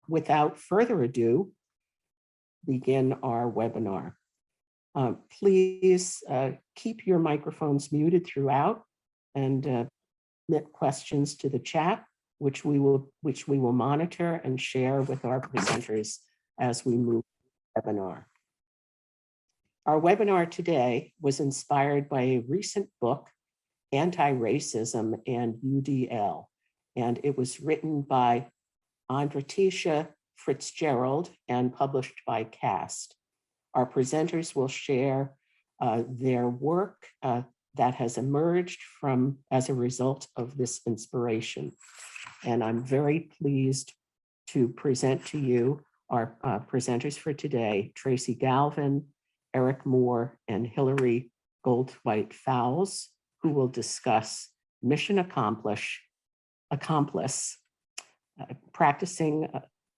without further ado, begin our webinar. Please keep your microphones muted throughout and submit questions to the chat, which we will monitor and share with our presenters as we move the webinar. Our webinar today was inspired by a recent book, Antiracism and UDL, and it was written by Andratesha Fritzgerald and published by CAST. Our presenters will share their work that has emerged as a result of this inspiration. And I'm very pleased to present to you our presenters for today, Tracy Galvin, Eric Moore, and Hillary Goldthwait-Fowles, who will discuss Mission Accomplice, practicing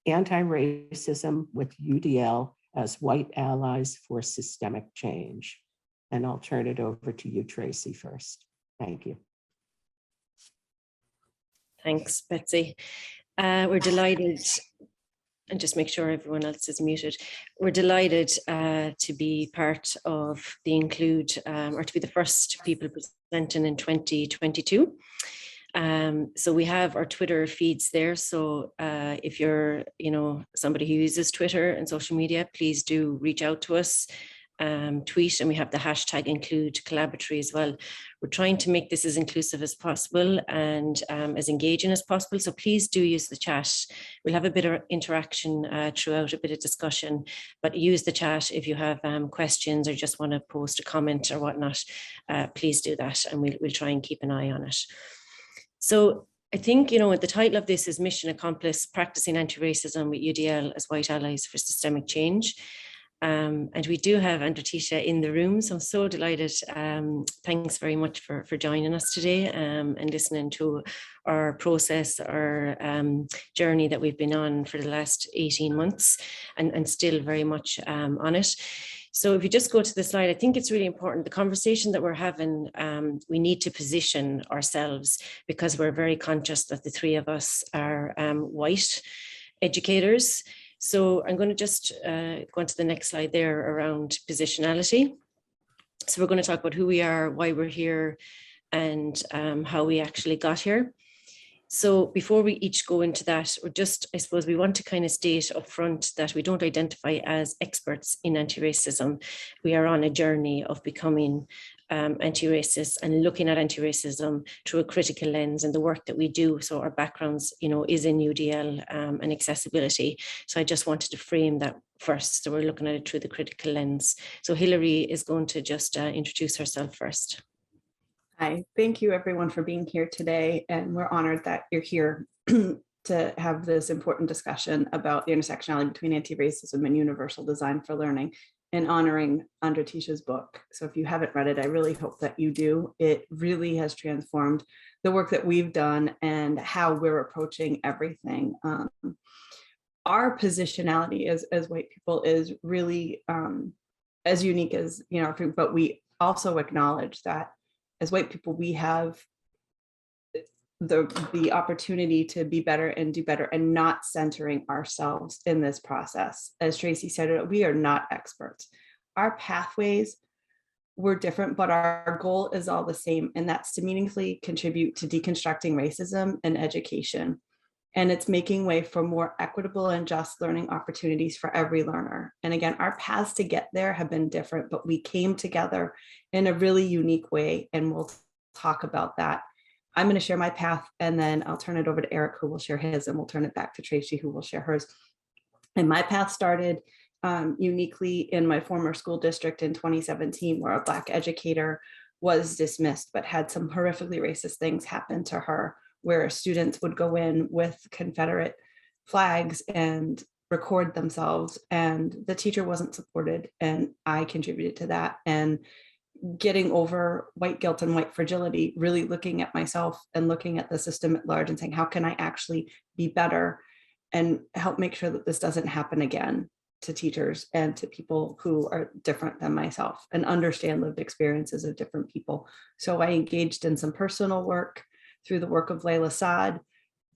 anti-racism with UDL as white allies for systemic change. And I'll turn it over to you, Tracy, first. Thank you. Thanks, Betsy. We're delighted, and just make sure everyone else is muted. We're delighted to be part of the Include, or to be the first people presenting in 2022. So we have our Twitter feeds there. So if you're, somebody who uses Twitter and social media, please do reach out to us, tweet, and we have the hashtag Include Collaboratory as well. We're trying to make this as inclusive as possible and as engaging as possible. So please do use the chat. We'll have a bit of interaction throughout, a bit of discussion, but use the chat if you have questions or just want to post a comment or whatnot. Please do that, and we'll try and keep an eye on it. So I think, the title of this is Mission Accomplice, Practicing Anti-Racism with UDL as White Allies for Systemic Change. And we do have Andratesha in the room, so I'm so delighted. Thanks very much for joining us today and listening to our process, our journey that we've been on for the last 18 months and still very much on it. So if you just go to the slide, I think it's really important. The conversation that we're having, we need to position ourselves because we're very conscious that the three of us are white educators. So I'm going to just go on to the next slide there around positionality. So we're going to talk about who we are, why we're here, and how we actually got here. So before we each go into that, I suppose we want to kind of state up front that we don't identify as experts in anti-racism. We are on a journey of becoming anti-racist and looking at anti-racism through a critical lens, and the work that we do. So our backgrounds, is in UDL and accessibility. So I just wanted to frame that first. So we're looking at it through the critical lens. So Hillary is going to just introduce herself first. Hi, thank you everyone for being here today, and we're honored that you're here to have this important discussion about the intersectionality between anti-racism and universal design for learning, and honoring Andratesha's book. So if you haven't read it, I really hope that you do. It really has transformed the work that we've done and how we're approaching everything. Our positionality as white people is really as unique as, but we also acknowledge that as white people, we have the opportunity to be better and do better, and not centering ourselves in this process. As Tracy said, we are not experts. Our pathways were different, but our goal is all the same, and that's to meaningfully contribute to deconstructing racism in education. And it's making way for more equitable and just learning opportunities for every learner. And again, our paths to get there have been different, but we came together in a really unique way, and we'll talk about that. I'm going to share my path, and then I'll turn it over to Eric, who will share his, and we'll turn it back to Tracy, who will share hers. And my path started uniquely in my former school district in 2017, where a Black educator was dismissed, but had some horrifically racist things happen to her, where students would go in with Confederate flags and record themselves, and the teacher wasn't supported, and I contributed to that. And getting over white guilt and white fragility, really looking at myself and looking at the system at large and saying, how can I actually be better and help make sure that this doesn't happen again to teachers and to people who are different than myself and understand lived experiences of different people. So I engaged in some personal work through the work of Layla Saad,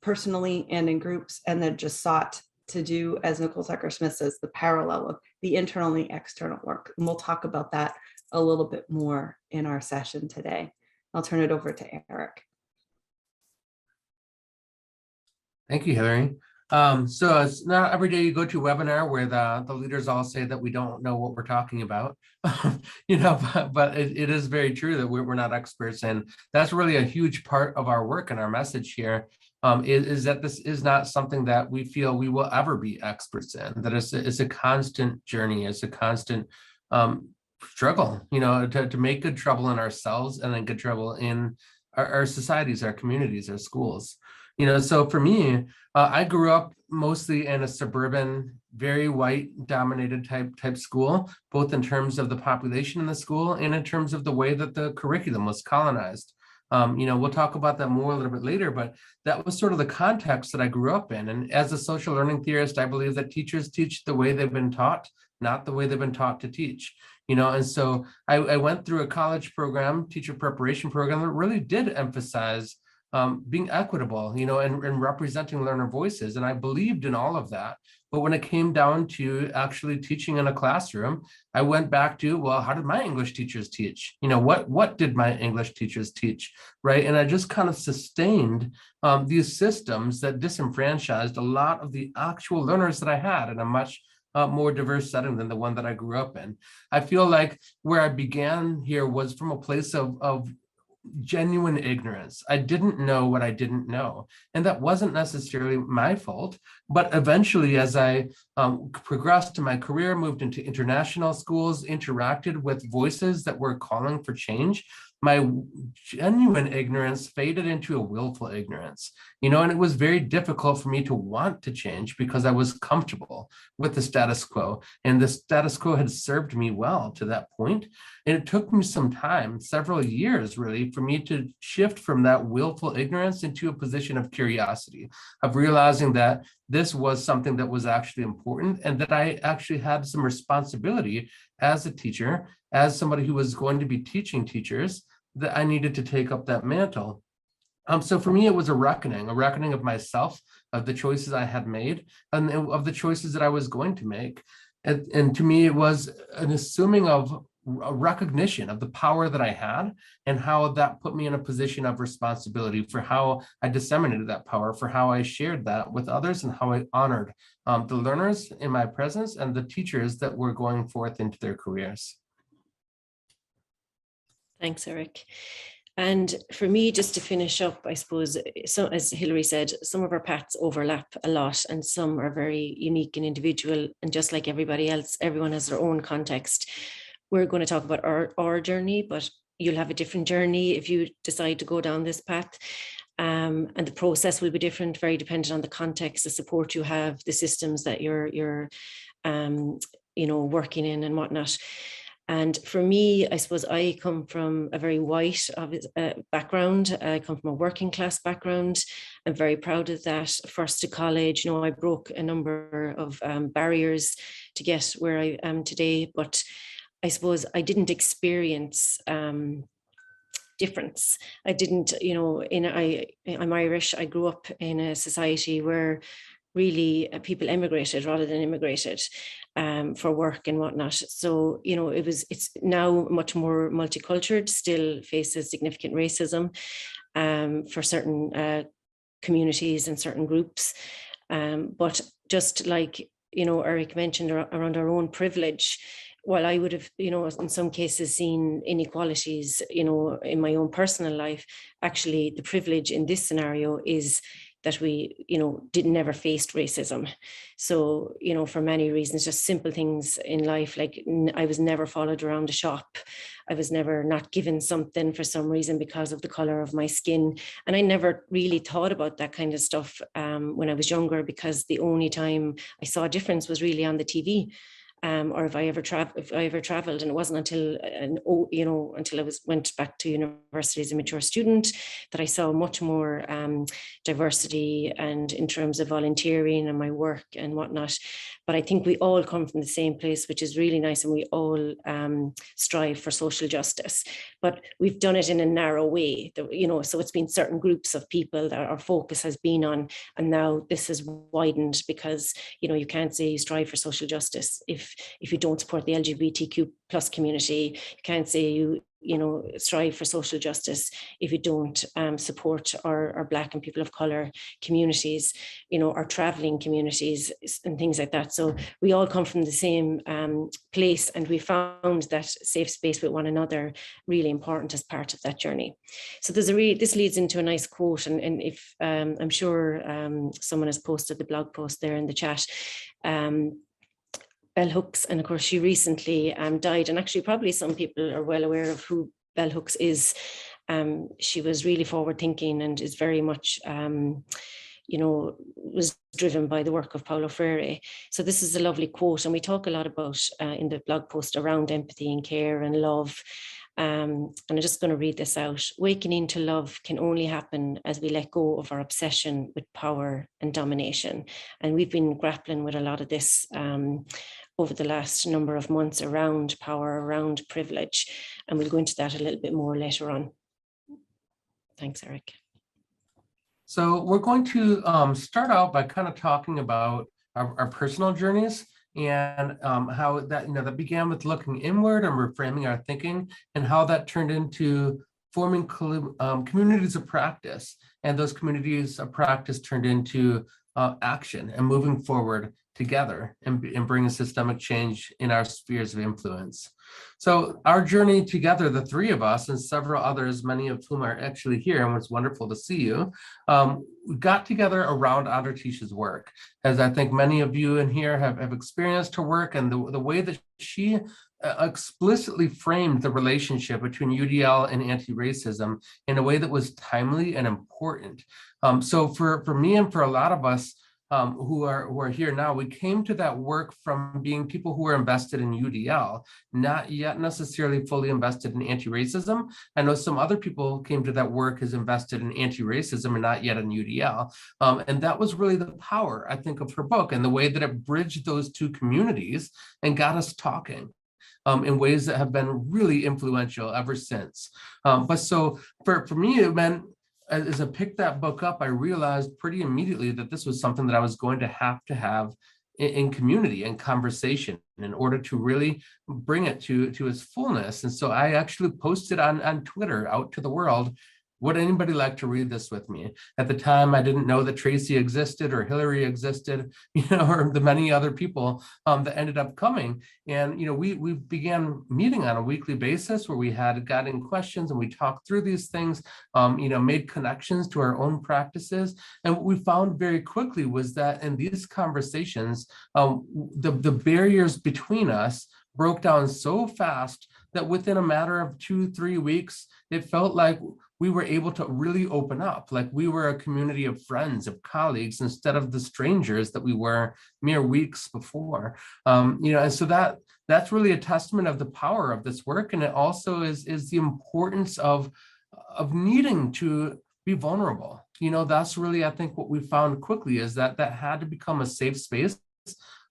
personally and in groups, and then just sought to do, as Nicole Tucker-Smith says, the parallel of the internal and the external work. And we'll talk about that a little bit more in our session today. I'll turn it over to Eric. Thank you, Hillary. So it's not every day you go to a webinar where the leaders all say that we don't know what we're talking about, but it is very true that we're not experts. And that's really a huge part of our work and our message here, is that this is not something that we feel we will ever be experts in, that it's a constant journey, it's a constant struggle, to make good trouble in ourselves and then good trouble in our societies, our communities, our schools. So for me, I grew up mostly in a suburban, very white dominated type school, both in terms of the population in the school and in terms of the way that the curriculum was colonized. We'll talk about that more a little bit later, but that was sort of the context that I grew up in. And as a social learning theorist, I believe that teachers teach the way they've been taught, not the way they've been taught to teach. And so I went through a college program, teacher preparation program, that really did emphasize being equitable, and representing learner voices. And I believed in all of that. But when it came down to actually teaching in a classroom, I went back to, well, how did my English teachers teach? What did my English teachers teach, right? And I just kind of sustained these systems that disenfranchised a lot of the actual learners that I had in a much more diverse setting than the one that I grew up in. I feel like where I began here was from a place of genuine ignorance. I didn't know what I didn't know. And that wasn't necessarily my fault. But eventually, as I progressed in my career, moved into international schools, interacted with voices that were calling for change, my genuine ignorance faded into a willful ignorance, and it was very difficult for me to want to change because I was comfortable with the status quo, and the status quo had served me well to that point. And it took me some time, several years really, for me to shift from that willful ignorance into a position of curiosity, of realizing that this was something that was actually important and that I actually had some responsibility as a teacher, as somebody who was going to be teaching teachers, that I needed to take up that mantle. So for me, it was a reckoning of myself, of the choices I had made, and of the choices that I was going to make. And to me, it was an assuming of a recognition of the power that I had and how that put me in a position of responsibility for how I disseminated that power, for how I shared that with others, and how I honored the learners in my presence and the teachers that were going forth into their careers. Thanks, Eric. And for me, just to finish up, I suppose, so as Hillary said, some of our paths overlap a lot and some are very unique and individual. And just like everybody else, everyone has their own context. We're going to talk about our journey, but you'll have a different journey if you decide to go down this path. And the process will be different, very dependent on the context, the support you have, the systems that you're working in and whatnot. And for me, I suppose I come from a very white background. I come from a working class background. I'm very proud of that. First to college, I broke a number of barriers to get where I am today. But I suppose I didn't experience difference. I didn't, I'm Irish. I grew up in a society where really people emigrated rather than immigrated for work and whatnot. So, it's now much more multicultural, still faces significant racism for certain communities and certain groups. But just like, Eric mentioned around our own privilege, while I would have, in some cases seen inequalities, in my own personal life, actually the privilege in this scenario is that we, never faced racism. So, for many reasons, just simple things in life, like I was never followed around a shop. I was never not given something for some reason because of the color of my skin. And I never really thought about that kind of stuff when I was younger, because the only time I saw a difference was really on the TV. or if I ever traveled. And it wasn't until until I went back to university as a mature student that I saw much more diversity, and in terms of volunteering and my work and whatnot. But I think we all come from the same place, which is really nice, and we all strive for social justice. But we've done it in a narrow way, so it's been certain groups of people that our focus has been on, and now this has widened, because you can't say you strive for social justice if you don't support the LGBTQ plus community. You can't say you strive for social justice if you don't support our Black and people of color communities, our traveling communities and things like that. So we all come from the same place, and we found that safe space with one another really important as part of that journey. So this leads into a nice quote, and if I'm sure someone has posted the blog post there in the chat. Bell Hooks, and of course she recently died, and actually probably some people are well aware of who Bell Hooks is. She was really forward thinking, and is very much was driven by the work of Paulo Freire. So this is a lovely quote, and we talk a lot about in the blog post around empathy and care and love. And I'm just going to read this out. Awakening to love can only happen as we let go of our obsession with power and domination. And we've been grappling with a lot of this over the last number of months around power, around privilege. And we'll go into that a little bit more later on. Thanks, Eric. So we're going to start out by kind of talking about our personal journeys, and how that that began with looking inward and reframing our thinking, and how that turned into forming communities of practice, and those communities of practice turned into action and moving forward together and bringing systemic change in our spheres of influence. So our journey together, the three of us and several others, many of whom are actually here, and it's wonderful to see you, we got together around Andratesha's work, as I think many of you in here have experienced her work, and the way that she explicitly framed the relationship between UDL and anti-racism in a way that was timely and important. So for me and for a lot of us, who are here now, we came to that work from being people who were invested in UDL, not yet necessarily fully invested in anti-racism. I know some other people came to that work as invested in anti-racism and not yet in UDL. And that was really the power, I think, of her book, and the way that it bridged those two communities and got us talking in ways that have been really influential ever since. But so for me, it meant, as I picked that book up, I realized pretty immediately that this was something that I was going to have in community and conversation in order to really bring it to its fullness. And so I actually posted on Twitter out to the world, would anybody like to read this with me? At the time, I didn't know that Tracy existed or Hillary existed, or the many other people that ended up coming. And, we began meeting on a weekly basis where we had gotten questions and we talked through these things, made connections to our own practices. And what we found very quickly was that in these conversations, the barriers between us broke down so fast that within a matter of 2-3 weeks, it felt like we were able to really open up, like we were a community of friends, of colleagues, instead of the strangers that we were mere weeks before. And so that's really a testament of the power of this work. And it also is the importance of needing to be vulnerable. That's really, I think, what we found quickly is that had to become a safe space,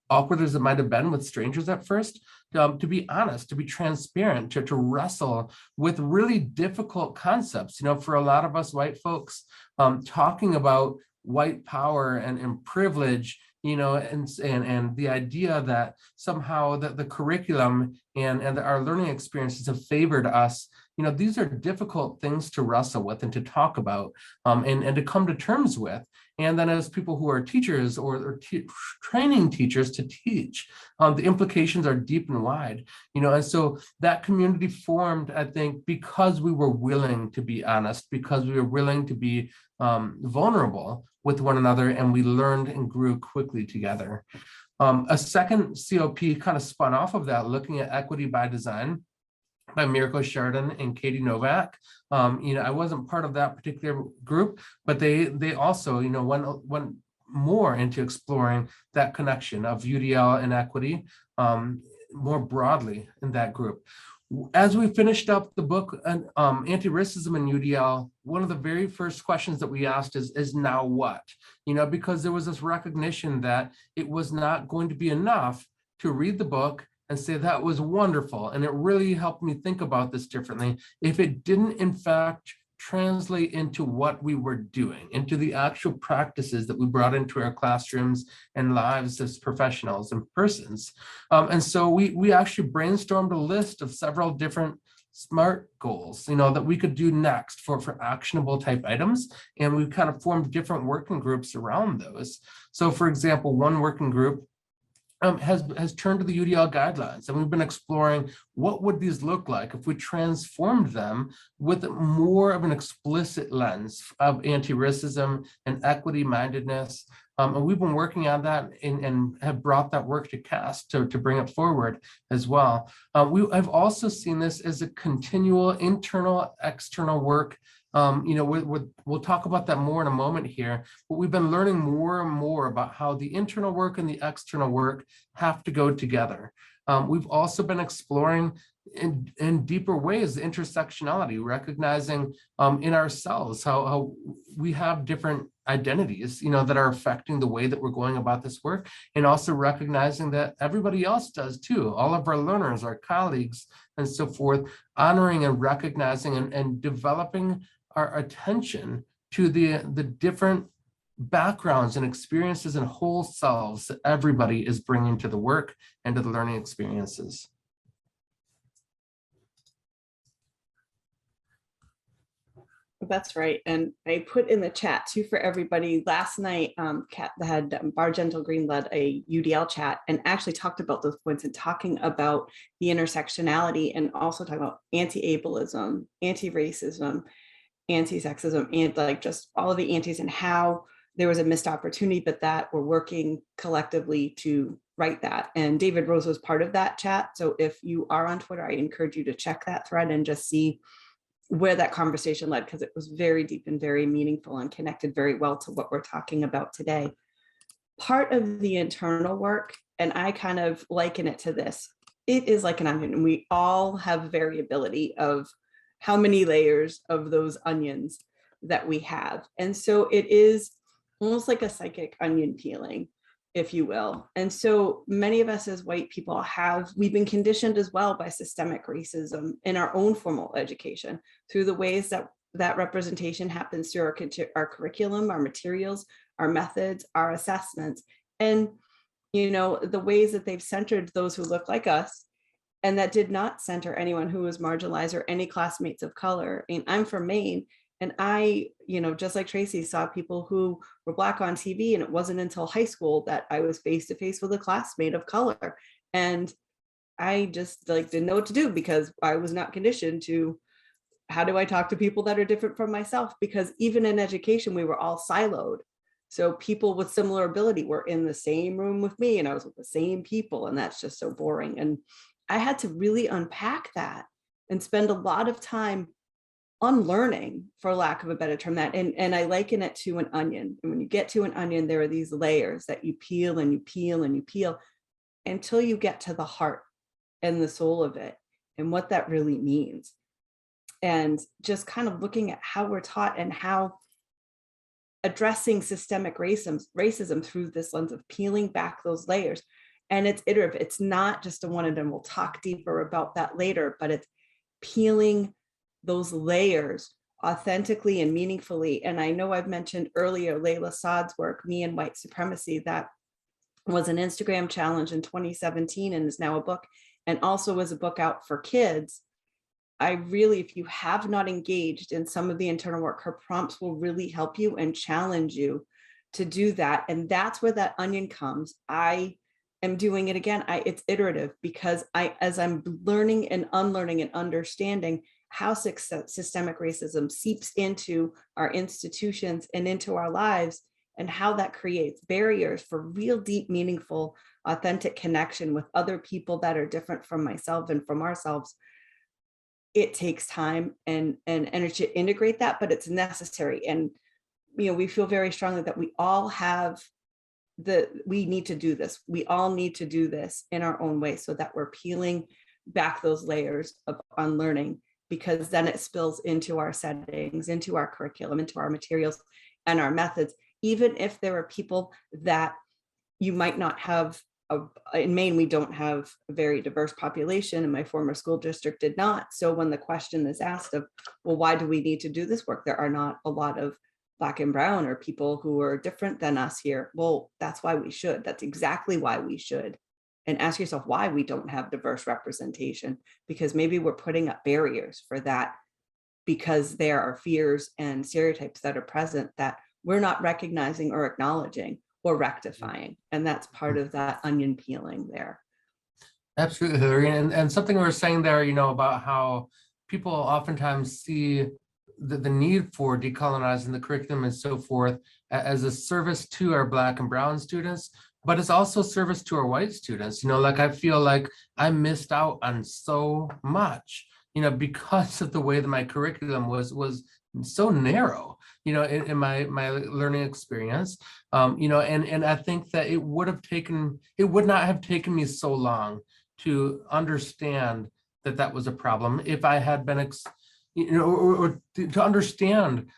awkward as it might have been with strangers at first, to be honest, to be transparent, to wrestle with really difficult concepts. For a lot of us white folks, talking about white power and privilege, and the idea that somehow the curriculum and our learning experiences have favored us, these are difficult things to wrestle with and to talk about, and to come to terms with. And then as people who are teachers or training teachers to teach, the implications are deep and wide, and so that community formed, I think, because we were willing to be honest, because we were willing to be vulnerable with one another, and we learned and grew quickly together. A second COP kind of spun off of that, looking at equity by design, by Mirko Chardin and Katie Novak. I wasn't part of that particular group, but they also, went more into exploring that connection of UDL and equity, more broadly in that group. As we finished up the book, Antiracism and UDL, one of the very first questions that we asked is now what? Because there was this recognition that it was not going to be enough to read the book and say that was wonderful. And it really helped me think about this differently if it didn't, in fact, translate into what we were doing, into the actual practices that we brought into our classrooms and lives as professionals and persons. And so we actually brainstormed a list of several different SMART goals, that we could do next for actionable type items. And we kind of formed different working groups around those. So for example, one working group has turned to the UDL guidelines, and we've been exploring what would these look like if we transformed them with more of an explicit lens of anti-racism and equity mindedness. And we've been working on that and have brought that work to CAST to bring it forward as well. I've also seen this as a continual internal, external work. We'll talk about that more in a moment here, but we've been learning more and more about how the internal work and the external work have to go together. We've also been exploring in deeper ways the intersectionality, recognizing in ourselves how we have different identities, that are affecting the way that we're going about this work, and also recognizing that everybody else does too, all of our learners, our colleagues, and so forth, honoring and recognizing and developing our attention to the different backgrounds and experiences and whole selves that everybody is bringing to the work and to the learning experiences. That's right. And I put in the chat too for everybody last night, Kat had Bar Gentle Green led a UDL chat and actually talked about those points and talking about the intersectionality and also talking about anti-ableism, anti-racism, anti-sexism, and like just all of the antis and how there was a missed opportunity, but that we're working collectively to write that. And David Rose was part of that chat. So if you are on Twitter, I encourage you to check that thread and just see where that conversation led, because it was very deep and very meaningful and connected very well to what we're talking about today. Part of the internal work, and I kind of liken it to this, it is like an onion, and we all have variability of how many layers of those onions that we have. And so it is almost like a psychic onion peeling, if you will. And so many of us as white people we've been conditioned as well by systemic racism in our own formal education through the ways that representation happens through our curriculum, our materials, our methods, our assessments, and the ways that they've centered those who look like us, and that did not center anyone who was marginalized or any classmates of color. And I'm from Maine, and I, just like Tracy, saw people who were Black on TV, and it wasn't until high school that I was face to face with a classmate of color. And I just didn't know what to do, because I was not conditioned to, how do I talk to people that are different from myself? Because even in education, we were all siloed. So people with similar ability were in the same room with me, and I was with the same people, and that's just so boring. And I had to really unpack that and spend a lot of time unlearning, for lack of a better term, that. And I liken it to an onion. And when you get to an onion, there are these layers that you peel and you peel and you peel until you get to the heart and the soul of it and what that really means. And just kind of looking at how we're taught and how addressing systemic racism through this lens of peeling back those layers. And it's iterative. It's not just a one and done. We'll talk deeper about that later, but it's peeling those layers authentically and meaningfully. And I know I've mentioned earlier Layla Saad's work, Me and White Supremacy, that was an Instagram challenge in 2017 and is now a book, and also was a book out for kids. I really, if you have not engaged in some of the internal work, her prompts will really help you and challenge you to do that. And that's where that onion comes. I am doing it again. It's iterative, because as I'm learning and unlearning and understanding how systemic racism seeps into our institutions and into our lives, and how that creates barriers for real, deep, meaningful, authentic connection with other people that are different from myself and from ourselves. It takes time and energy to integrate that, but it's necessary. And we feel very strongly that we all have we need to do this. We all need to do this in our own way so that we're peeling back those layers of unlearning, because then it spills into our settings, into our curriculum, into our materials and our methods. Even if there are people that you might not have, in Maine, we don't have a very diverse population, and my former school district did not. So when the question is asked of, well, why do we need to do this work? There are not a lot of Black and brown or people who are different than us here. Well, that's why we should. That's exactly why we should. And ask yourself why we don't have diverse representation, because maybe we're putting up barriers for that, because there are fears and stereotypes that are present that we're not recognizing or acknowledging or rectifying. And that's part of that onion peeling there. Absolutely, Hillary. And something we were saying there, about how people oftentimes see the need for decolonizing the curriculum and so forth as a service to our Black and brown students, but it's also service to our white students. Like I feel like I missed out on so much, because of the way that my curriculum was so narrow, in my learning experience, and I think that it would not have taken me so long to understand that was a problem if I had been, or to understand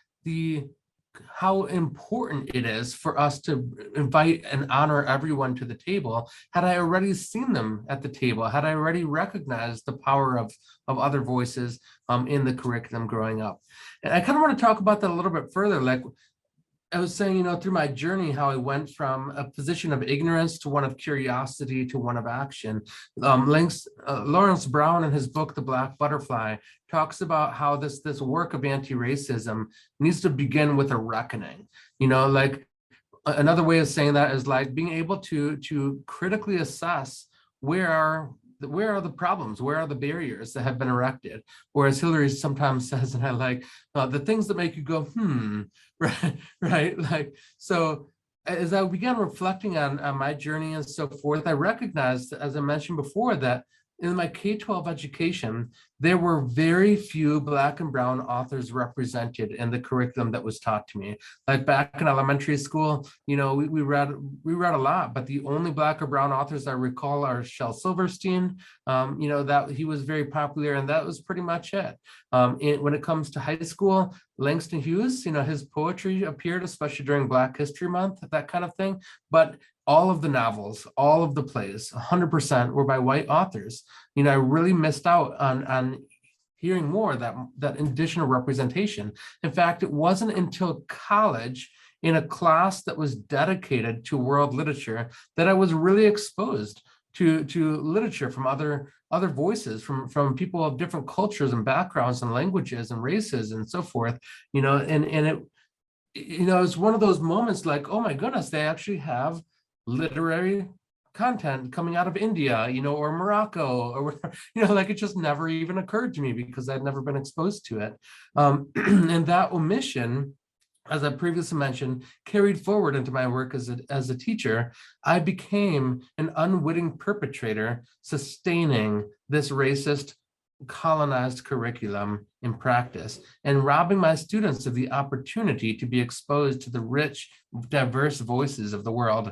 how important it is for us to invite and honor everyone to the table. Had I already seen them at the table, had I already recognized the power of other voices in the curriculum growing up. And I kind of want to talk about that a little bit further. Like I was saying, through my journey, how I went from a position of ignorance to one of curiosity to one of action. Lawrence Brown, in his book, The Black Butterfly, talks about how this work of anti-racism needs to begin with a reckoning. Like another way of saying that is like being able to critically assess where are the problems, where are the barriers that have been erected? Whereas Hillary sometimes says, and I like, the things that make you go, right? Like, so as I began reflecting on my journey and so forth, I recognized, as I mentioned before, that in my K-12 education, there were very few Black and brown authors represented in the curriculum that was taught to me. Like back in elementary school, we read a lot, but the only Black or brown authors I recall are Shel Silverstein. That he was very popular, and that was pretty much it. When it comes to high school, Langston Hughes, his poetry appeared, especially during Black History Month, that kind of thing. But all of the novels, all of the plays, 100% were by white authors. I really missed out on hearing more of that additional representation. In fact, it wasn't until college, in a class that was dedicated to world literature, that I was really exposed to literature from other voices, from people of different cultures and backgrounds and languages and races and so forth. And it, it's one of those moments like, oh my goodness, they actually have literary content coming out of India, or Morocco, or like it just never even occurred to me because I'd never been exposed to it. And that omission, as I previously mentioned, carried forward into my work as a teacher. I became an unwitting perpetrator, sustaining this racist, colonized curriculum in practice, and robbing my students of the opportunity to be exposed to the rich, diverse voices of the world.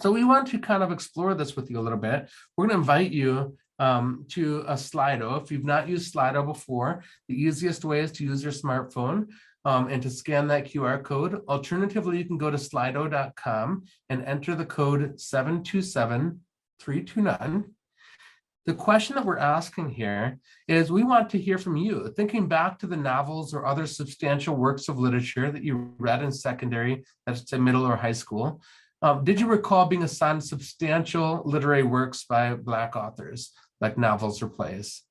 So we want to kind of explore this with you a little bit. We're going to invite you to a Slido. If you've not used Slido before, the easiest way is to use your smartphone and to scan that QR code. Alternatively, you can go to slido.com and enter the code 727329. The question that we're asking here is, we want to hear from you, thinking back to the novels or other substantial works of literature that you read in secondary, that's say middle or high school. Did you recall being assigned substantial literary works by Black authors, like novels or plays?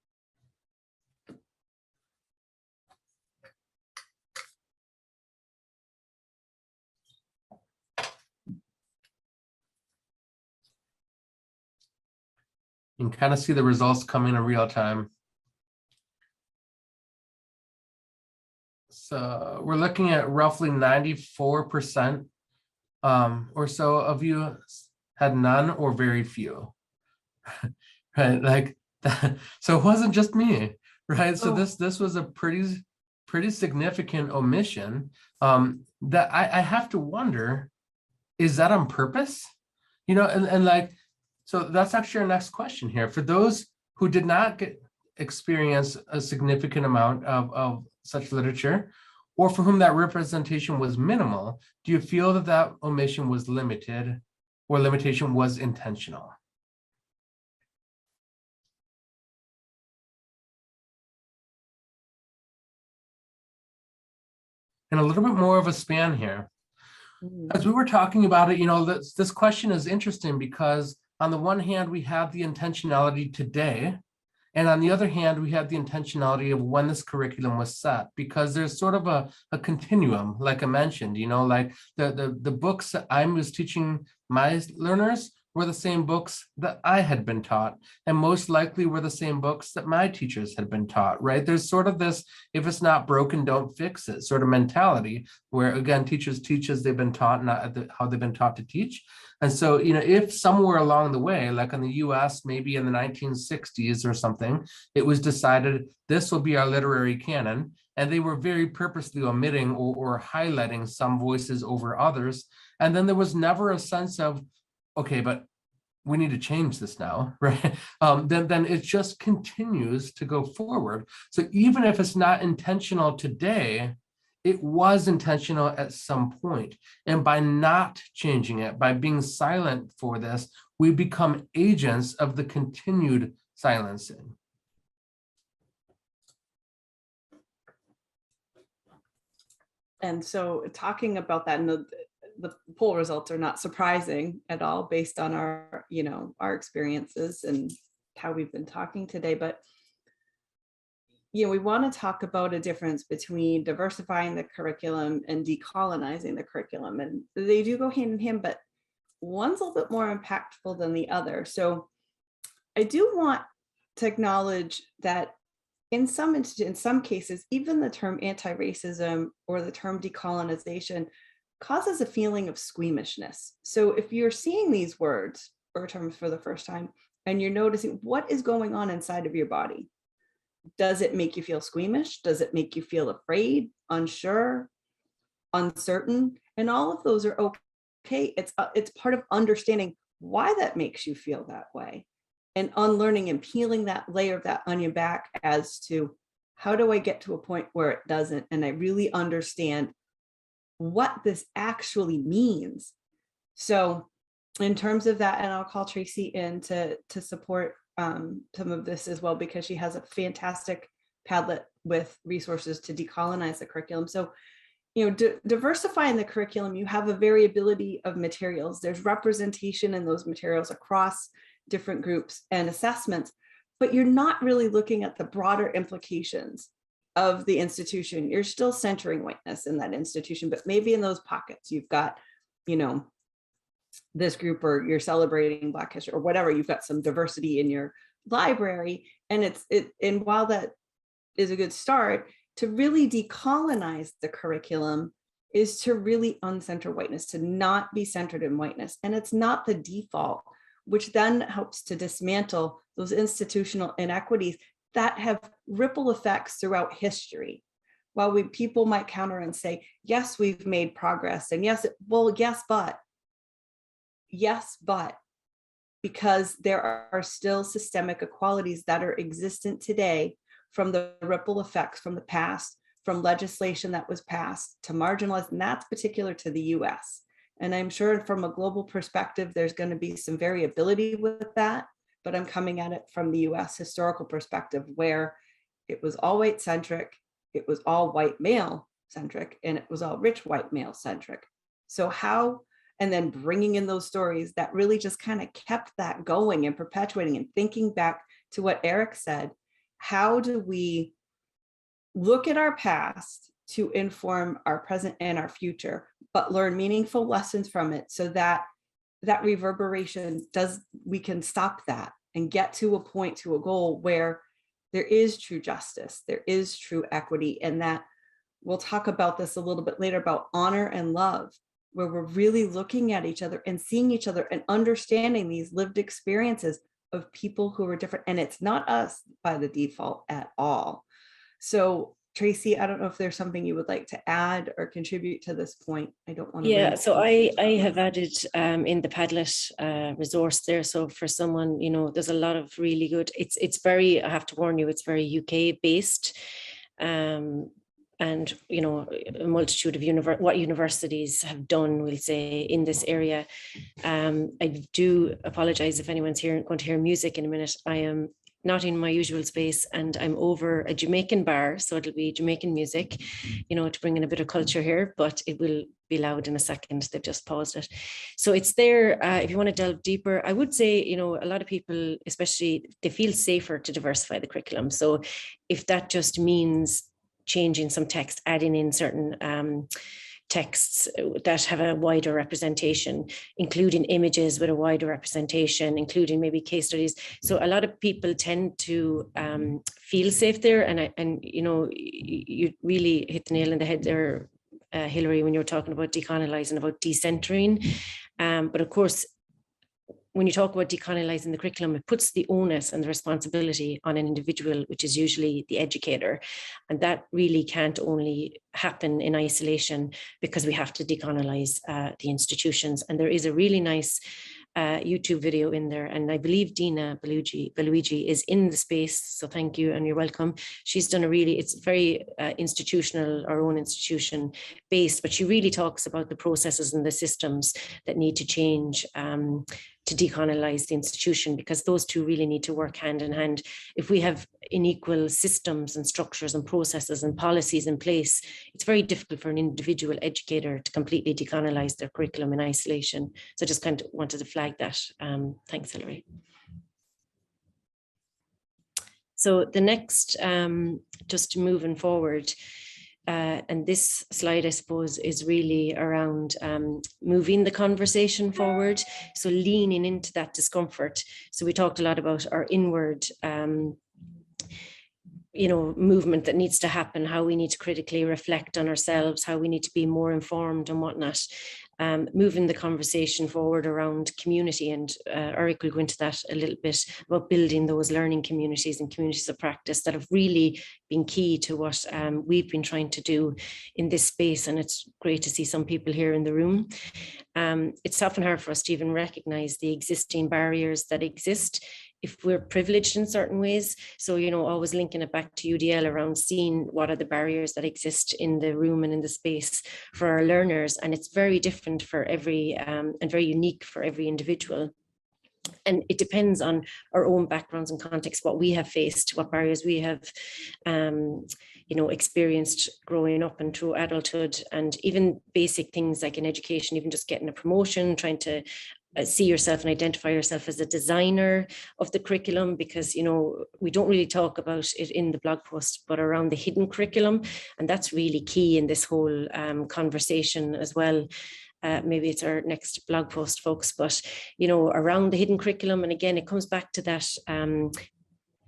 You can kind of see the results coming in real time. So we're looking at roughly 94% or so of you had none or very few, right? Like that. So it wasn't just me, right? So this was a pretty significant omission that I have to wonder, is that on purpose? You know, and like, so that's actually our next question here. For those who did not experience a significant amount of such literature, or for whom that representation was minimal, do you feel that that omission was limited or limitation was intentional? And a little bit more of a span here. As we were talking about it, you know, this question is interesting because on the one hand, we have the intentionality today, and on the other hand, we have the intentionality of when this curriculum was set, because there's sort of a continuum, like I mentioned, you know, like the books that I was teaching my learners were the same books that I had been taught, and most likely were the same books that my teachers had been taught, right? There's sort of this, if it's not broken, don't fix it sort of mentality, where again, teachers teach as they've been taught, not how they've been taught to teach. And so, you know, if somewhere along the way, like in the US, maybe in the 1960s or something, it was decided this will be our literary canon, and they were very purposely omitting or highlighting some voices over others. And then there was never a sense of, okay, but we need to change this now, right? Then it just continues to go forward. So even if it's not intentional today, it was intentional at some point. And by not changing it, by being silent for this, we become agents of the continued silencing. And so talking about that, and the poll results are not surprising at all based on our, you know, our experiences and how we've been talking today. But, you know, we want to talk about a difference between diversifying the curriculum and decolonizing the curriculum. And they do go hand in hand, but one's a little bit more impactful than the other. So I do want to acknowledge that in some cases, even the term anti-racism or the term decolonization causes a feeling of squeamishness. So if you're seeing these words or terms for the first time and you're noticing what is going on inside of your body, does it make you feel squeamish? Does it make you feel afraid, unsure, uncertain? And all of those are okay. It's part of understanding why that makes you feel that way, and unlearning and peeling that layer of that onion back as to how do I get to a point where it doesn't, and I really understand what this actually means. So in terms of that, and I'll call Tracy in to support some of this as well, because she has a fantastic Padlet with resources to decolonize the curriculum. So, you know, diversifying the curriculum, you have a variability of materials. There's representation in those materials across different groups and assessments, but you're not really looking at the broader implications of the institution. You're still centering whiteness in that institution, but maybe in those pockets, you've got, you know, this group, or you're celebrating Black history or whatever, you've got some diversity in your library. And and while that is a good start, to really decolonize the curriculum is to really uncenter whiteness, to not be centered in whiteness. And it's not the default, which then helps to dismantle those institutional inequities that have ripple effects throughout history. While people might counter and say, yes, we've made progress. And yes, yes, but because there are still systemic inequalities that are existent today from the ripple effects from the past, from legislation that was passed to marginalize, and that's particular to the US. And I'm sure from a global perspective, there's going to be some variability with that, but I'm coming at it from the US historical perspective, where it was all white centric, it was all white male centric, and it was all rich white male centric. So how, and then bringing in those stories that really just kind of kept that going and perpetuating, and thinking back to what Eric said, how do we look at our past to inform our present and our future, but learn meaningful lessons from it, so that that reverberation we can stop that and get to a point, to a goal where there is true justice, there is true equity, and that we'll talk about this a little bit later about honor and love, where we're really looking at each other and seeing each other and understanding these lived experiences of people who are different. And it's not us by the default at all. So Tracy, I don't know if there's something you would like to add or contribute to this point. I don't want to. Yeah, so I have added in the Padlet resource there. So for someone, there's a lot of really good, it's very, I have to warn you, it's very UK based. And, a multitude of what universities have done, we'll say, in this area. I do apologize if anyone's going to hear music in a minute. I am not in my usual space and I'm over a Jamaican bar, so it'll be Jamaican music, to bring in a bit of culture here, but it will be loud in a second. They've just paused it. So it's there. If you want to delve deeper, I would say, a lot of people, especially, they feel safer to diversify the curriculum. So if that just means changing some text, adding in certain texts that have a wider representation, including images with a wider representation, including maybe case studies. So a lot of people tend to feel safe there. And you really hit the nail on the head there, Hilary, when you're talking about decolonizing, about decentering. But of course, when you talk about decolonizing the curriculum, it puts the onus and the responsibility on an individual, which is usually the educator. And that really can't only happen in isolation, because we have to decolonize the institutions. And there is a really nice YouTube video in there. And I believe Dina Beluigi is in the space. So thank you and you're welcome. She's done it's very institutional, our own institution based, but she really talks about the processes and the systems that need to change to decolonize the institution, because those two really need to work hand in hand. If we have unequal systems and structures and processes and policies in place, it's very difficult for an individual educator to completely decolonize their curriculum in isolation. So I just kind of wanted to flag that. Thanks, Hilary. So the next, just moving forward, and this slide, I suppose, is really around moving the conversation forward. So leaning into that discomfort. So we talked a lot about our inward movement that needs to happen, how we need to critically reflect on ourselves, how we need to be more informed and whatnot. Moving the conversation forward around community, and Eric will go into that a little bit, about building those learning communities and communities of practice that have really been key to what we've been trying to do in this space. And it's great to see some people here in the room. It's often hard for us to even recognize the existing barriers that exist if we're privileged in certain ways. So, always linking it back to UDL around seeing what are the barriers that exist in the room and in the space for our learners. And it's very different for every, and very unique for every individual. And it depends on our own backgrounds and context, what we have faced, what barriers we have, experienced growing up and through adulthood, and even basic things like in education, even just getting a promotion, trying to see yourself and identify yourself as a designer of the curriculum, because we don't really talk about it in the blog post, but around the hidden curriculum, and that's really key in this whole conversation as well. Maybe it's our next blog post, folks, but around the hidden curriculum. And again, it comes back to that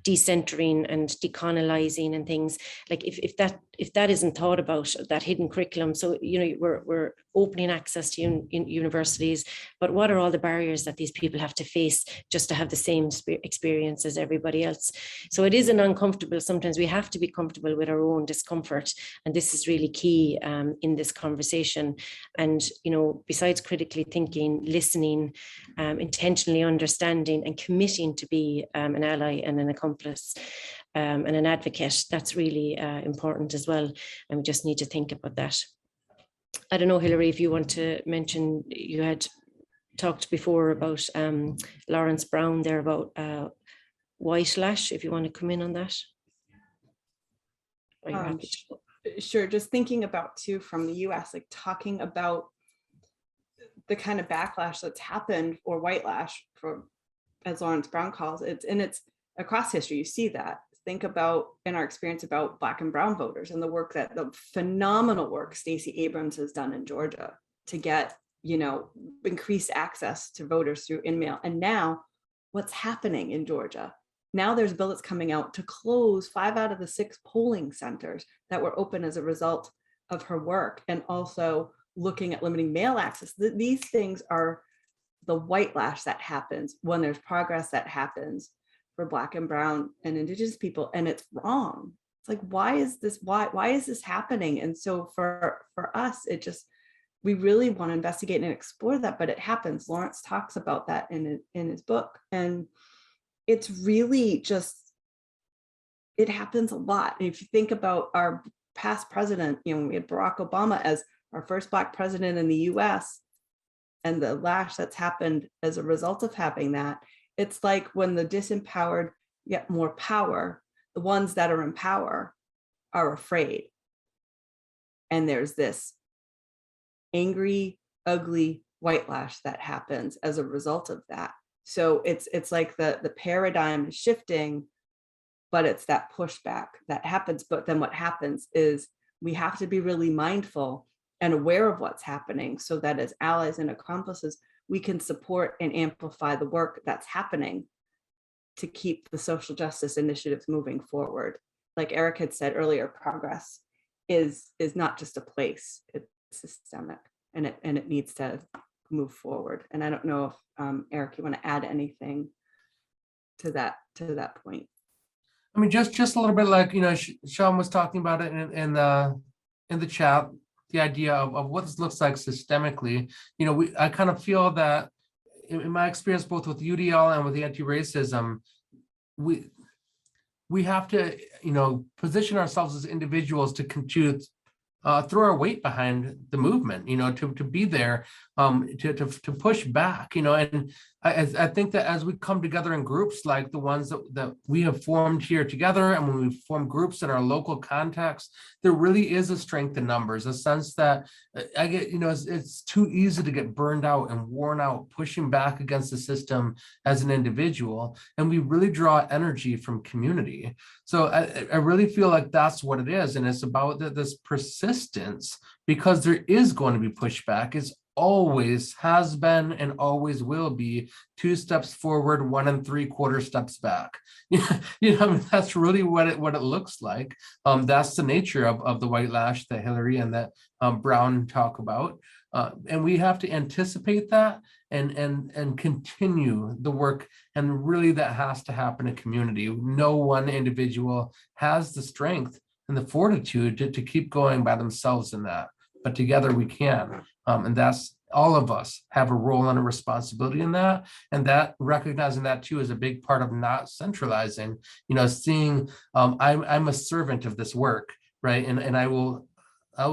decentering and decolonizing and things like if that isn't thought about, that hidden curriculum. So we're opening access to universities, but what are all the barriers that these people have to face just to have the same experience as everybody else? So it is an uncomfortable, sometimes we have to be comfortable with our own discomfort, and this is really key in this conversation. And besides critically thinking, listening, intentionally understanding, and committing to be an ally and an accomplice and an advocate, that's really important as well. And we just need to think about that. I don't know, Hilary, if you want to mention, you had talked before about Lawrence Brown there about Whitelash, if you want to come in on that. Sure, just thinking about too from the US, like talking about the kind of backlash that's happened, or whitelash, for as Lawrence Brown calls it, and it's across history. You see that. Think about, in our experience, about Black and Brown voters and the phenomenal work Stacey Abrams has done in Georgia to get, increased access to voters through in-mail. And now what's happening in Georgia? Now there's a bill that's coming out to close 5 out of the 6 polling centers that were open as a result of her work, and also looking at limiting mail access. These things are the whitelash that happens when there's progress that happens for Black and Brown and Indigenous people, and it's wrong. it's like, why is this happening? And so for us, we really want to investigate and explore that, but it happens. Lawrence talks about that in his book. And it's really just, it happens a lot. And if you think about our past president, we had Barack Obama as our first Black president in the US, and the lash that's happened as a result of having that, it's like when the disempowered get more power, the ones that are in power are afraid. And there's this angry, ugly whitelash that happens as a result of that. So it's like the paradigm is shifting, but it's that pushback that happens. But then what happens is we have to be really mindful and aware of what's happening, so that as allies and accomplices, we can support and amplify the work that's happening to keep the social justice initiatives moving forward. Like Eric had said earlier, progress is not just a place, it's systemic, and it needs to move forward. And I don't know if Eric, you want to add anything to that point? I mean, just a little bit, like, Sean was talking about it in the chat, the idea of what this looks like systemically. I kind of feel that in my experience, both with UDL and with the anti-racism, we have to, position ourselves as individuals to throw our weight behind the movement, to be there, to push back, and I think that as we come together in groups like the ones that we have formed here together, and when we form groups in our local context, there really is a strength in numbers, a sense that I get, it's too easy to get burned out and worn out pushing back against the system as an individual, and we really draw energy from community. So I really feel like that's what it is, and it's about this persistence, because there is going to be pushback. It's always has been and always will be 2 steps forward, 1 3/4 steps back. That's really what it looks like. That's the nature of the whitelash that Hillary and that Brown talk about. And we have to anticipate that and continue the work. And really that has to happen in community. No one individual has the strength and the fortitude to keep going by themselves in that. But together we can. And that's, all of us have a role and a responsibility in that. And that, recognizing that too, is a big part of not centralizing, seeing I'm a servant of this work, right? And I will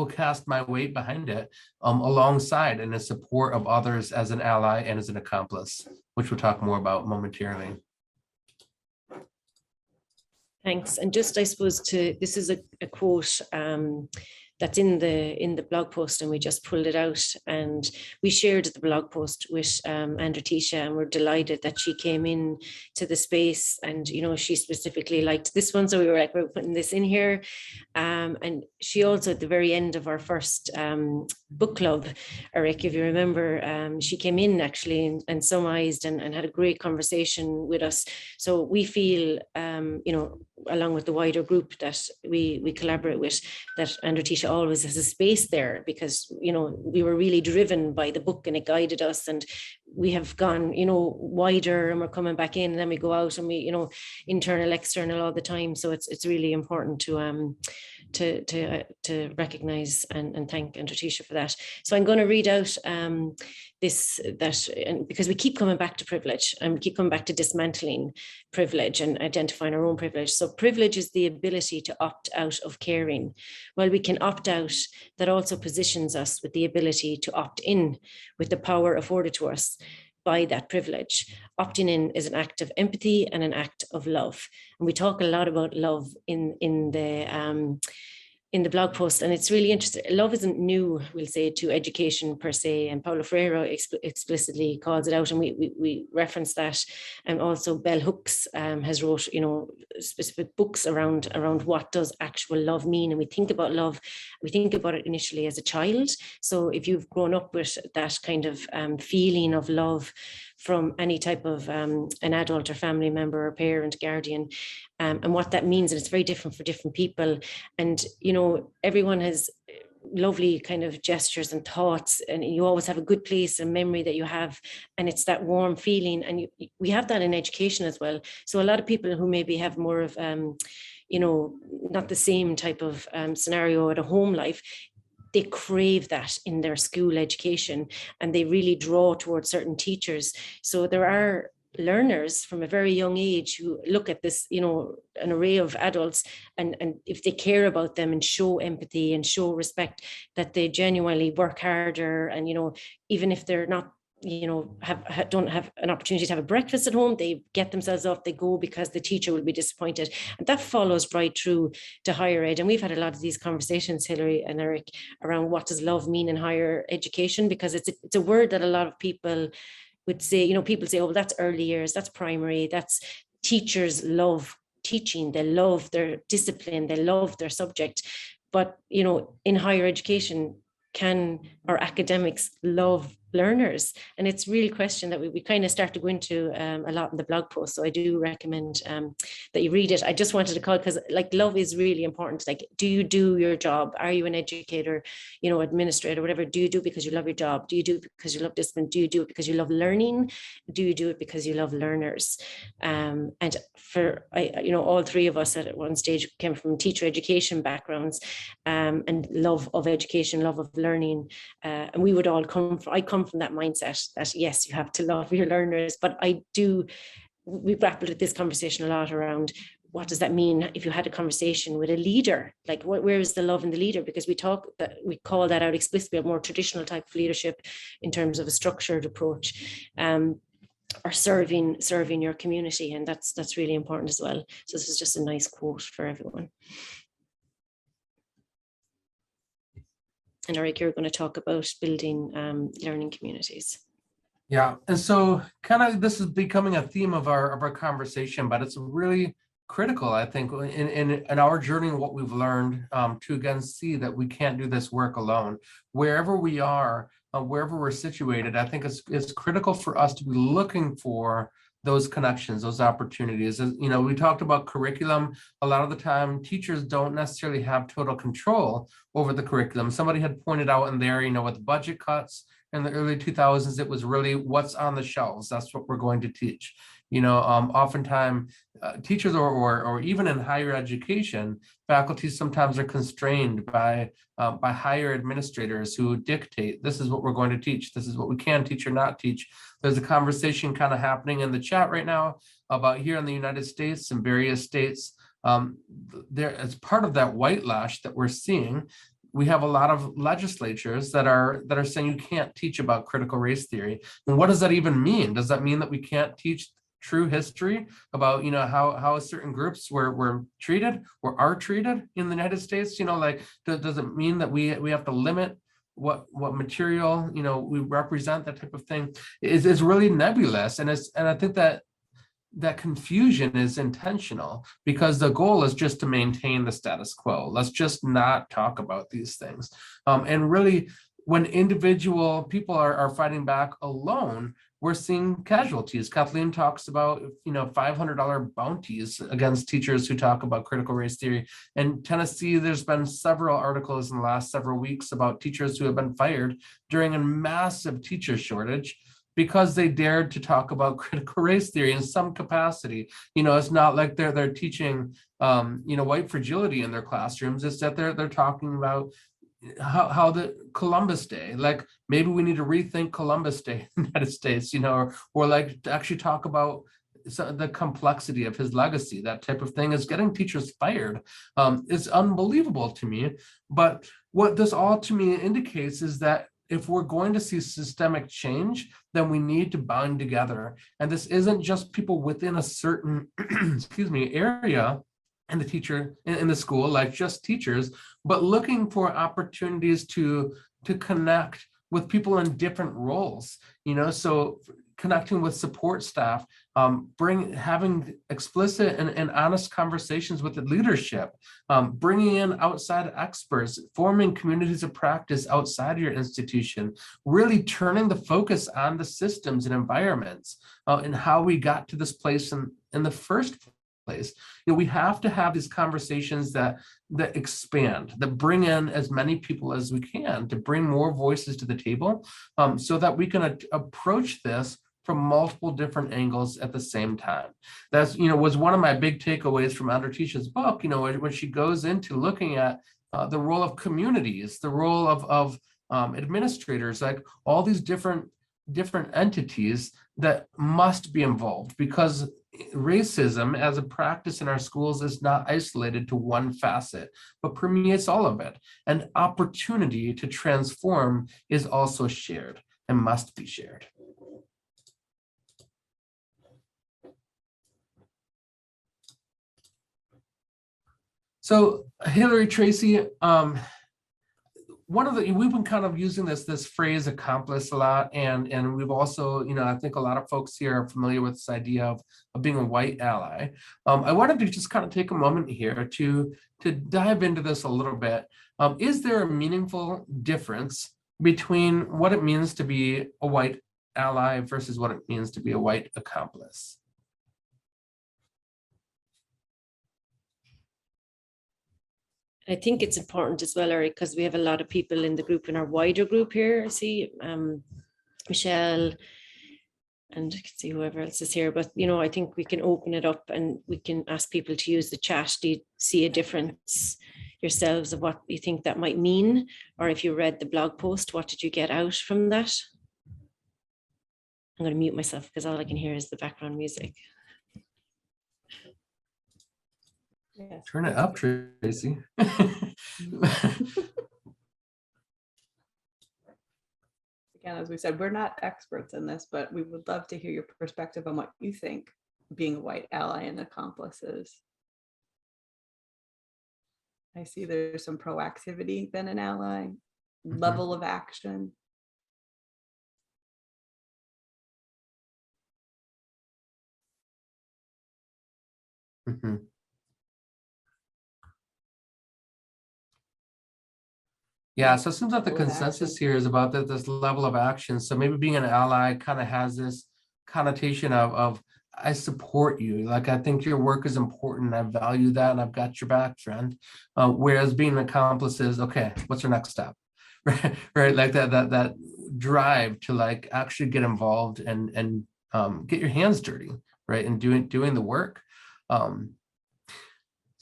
cast my weight behind it, alongside and in support of others as an ally and as an accomplice, which we'll talk more about momentarily. Thanks. And just, I suppose, this is a quote that's in the blog post, and we just pulled it out, and we shared the blog post with Andratesha, and we're delighted that she came in to the space, and she specifically liked this one, so we were like, we're putting this in here. And she also, at the very end of our first book club, Eric, if you remember, she came in actually and summarized and had a great conversation with us. So we feel, along with the wider group that we collaborate with, that Andratesha always has a space there, because we were really driven by the book and it guided us, and we have gone wider, and we're coming back in, and then we go out and we internal, external all the time. So it's really important to recognize and thank Andratesha for that. So I'm going to read out because we keep coming back to privilege, and we keep coming back to dismantling privilege and identifying our own privilege. So privilege is the ability to opt out of caring. While we can opt out, that also positions us with the ability to opt in, with the power afforded to us by that privilege. Opting in is an act of empathy and an act of love. And we talk a lot about love in the blog post, and it's really interesting. Love isn't new, we'll say, to education per se, and Paulo Freire explicitly calls it out, and we reference that. And also Bell Hooks has wrote specific books around what does actual love mean, and we think about love, we think about it initially as a child. So if you've grown up with that kind of feeling of love from any type of an adult or family member or parent, guardian, and what that means, and it's very different for different people. And everyone has lovely kind of gestures and thoughts, and you always have a good place and memory that you have, and it's that warm feeling, and we have that in education as well. So a lot of people who maybe have more of not the same type of scenario at a home life. They crave that in their school education, and they really draw towards certain teachers. So there are learners from a very young age who look at this, an array of adults, and if they care about them and show empathy and show respect, that they genuinely work harder. And, even if they're not, don't have an opportunity to have a breakfast at home, they get themselves off, they go because the teacher will be disappointed. And that follows right through to higher ed. And we've had a lot of these conversations, Hilary and Eric, around what does love mean in higher education, because it's a word that a lot of people would say, people say, oh, that's early years, that's primary, that's teachers love teaching, they love their discipline, they love their subject. But, in higher education, can our academics love learners? And it's really a question that we kind of start to go into a lot in the blog post. So I do recommend that you read it. I just wanted to call, because love is really important. Do you do your job? Are you an educator, administrator, whatever? Do you do it because you love your job? Do you do it because you love discipline? Do you do it because you love learning? Do you do it because you love learners? And for all three of us at one stage came from teacher education backgrounds, and love of education, love of learning, and we would all I come from that mindset that yes, you have to love your learners. But we grappled with this conversation a lot around what does that mean if you had a conversation with a leader, where is the love in the leader? Because we call that out explicitly, a more traditional type of leadership in terms of a structured approach, or serving your community, and that's really important as well. So this is just a nice quote for everyone. And Eric, you're going to talk about building learning communities. Yeah, and so kind of this is becoming a theme of our conversation, but it's really critical, I think, in our journey and what we've learned, to again see that we can't do this work alone. Wherever we are, wherever we're situated, I think it's critical for us to be looking for those connections, those opportunities. And, we talked about curriculum. A lot of the time, teachers don't necessarily have total control over the curriculum. Somebody had pointed out in there, with budget cuts in the early 2000s, it was really what's on the shelves. That's what we're going to teach. Oftentimes teachers or even in higher education, faculty sometimes are constrained by higher administrators who dictate, this is what we're going to teach. This is what we can teach or not teach. There's a conversation kind of happening in the chat right now about here in the United States and various states. There, as part of that whitelash that we're seeing, we have a lot of legislatures that are saying you can't teach about critical race theory. And what does that even mean? Does that mean that we can't teach true history about how certain groups were treated or are treated in the United States? Does it mean that we have to limit what material we represent? That type of thing is really nebulous, and I think that confusion is intentional, because the goal is just to maintain the status quo. Let's just not talk about these things. And really, when individual people are fighting back alone, we're seeing casualties. Kathleen talks about, $500 bounties against teachers who talk about critical race theory. In Tennessee, there's been several articles in the last several weeks about teachers who have been fired during a massive teacher shortage because they dared to talk about critical race theory in some capacity. It's not like they're teaching, white fragility in their classrooms. It's that they're talking about how the Columbus Day, maybe we need to rethink Columbus Day in the United States, or to actually talk about the complexity of his legacy. That type of thing is getting teachers fired. It's unbelievable to me. But what this all to me indicates is that if we're going to see systemic change, then we need to bind together. And this isn't just people within a certain, area in the school, like just teachers, but looking for opportunities to connect with people in different roles, so connecting with support staff, having explicit and honest conversations with the leadership, bringing in outside experts, forming communities of practice outside your institution, really turning the focus on the systems and environments, and how we got to this place in the first place. We have to have these conversations that expand, that bring in as many people as we can, to bring more voices to the table, so that we can approach this from multiple different angles at the same time. That's, was one of my big takeaways from Andratesha's book, when she goes into looking at the role of communities, the role of administrators, like all these different entities that must be involved, because racism as a practice in our schools is not isolated to one facet, but permeates all of it. And opportunity to transform is also shared and must be shared. So Hillary, Tracy, we've been kind of using this phrase accomplice a lot, and we've also, I think a lot of folks here are familiar with this idea of being a white ally. I wanted to just kind of take a moment here to dive into this a little bit. Is there a meaningful difference between what it means to be a white ally versus what it means to be a white accomplice? I think it's important as well, Eric, because we have a lot of people in the group, in our wider group here. I see Michelle, and I can see whoever else is here, but I think we can open it up and we can ask people to use the chat. Do you see a difference yourselves of what you think that might mean? Or if you read the blog post, what did you get out from that? I'm going to mute myself because all I can hear is the background music. Yes. Turn it up, Tracy. Again, as we said, we're not experts in this, but we would love to hear your perspective on what you think being a white ally and accomplice is. I see there's some proactivity than an ally, level of action. Mm-hmm. Yeah, so it seems like the consensus here is about this level of action. So maybe being an ally kind of has this connotation of I support you. Like, I think your work is important. I value that, and I've got your back, friend. Whereas being an accomplice is, okay, what's your next step? Right, like that drive to like actually get involved and get your hands dirty, right, and doing the work.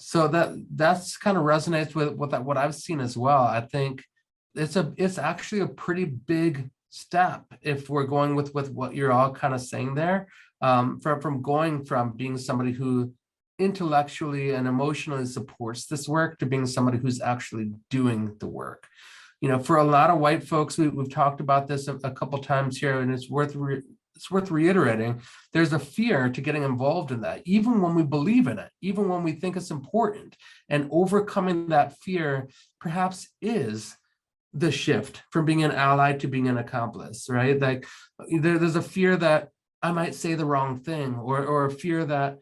So that's kind of resonates with what I've seen as well. I think it's actually a pretty big step if we're going with what you're all kind of saying there, from going from being somebody who intellectually and emotionally supports this work to being somebody who's actually doing the work. For a lot of white folks, we've talked about this a couple times here, and it's worth reiterating. There's a fear to getting involved in that, even when we believe in it, even when we think it's important. And overcoming that fear perhaps is the shift from being an ally to being an accomplice, right? Like there's a fear that I might say the wrong thing, or a fear that,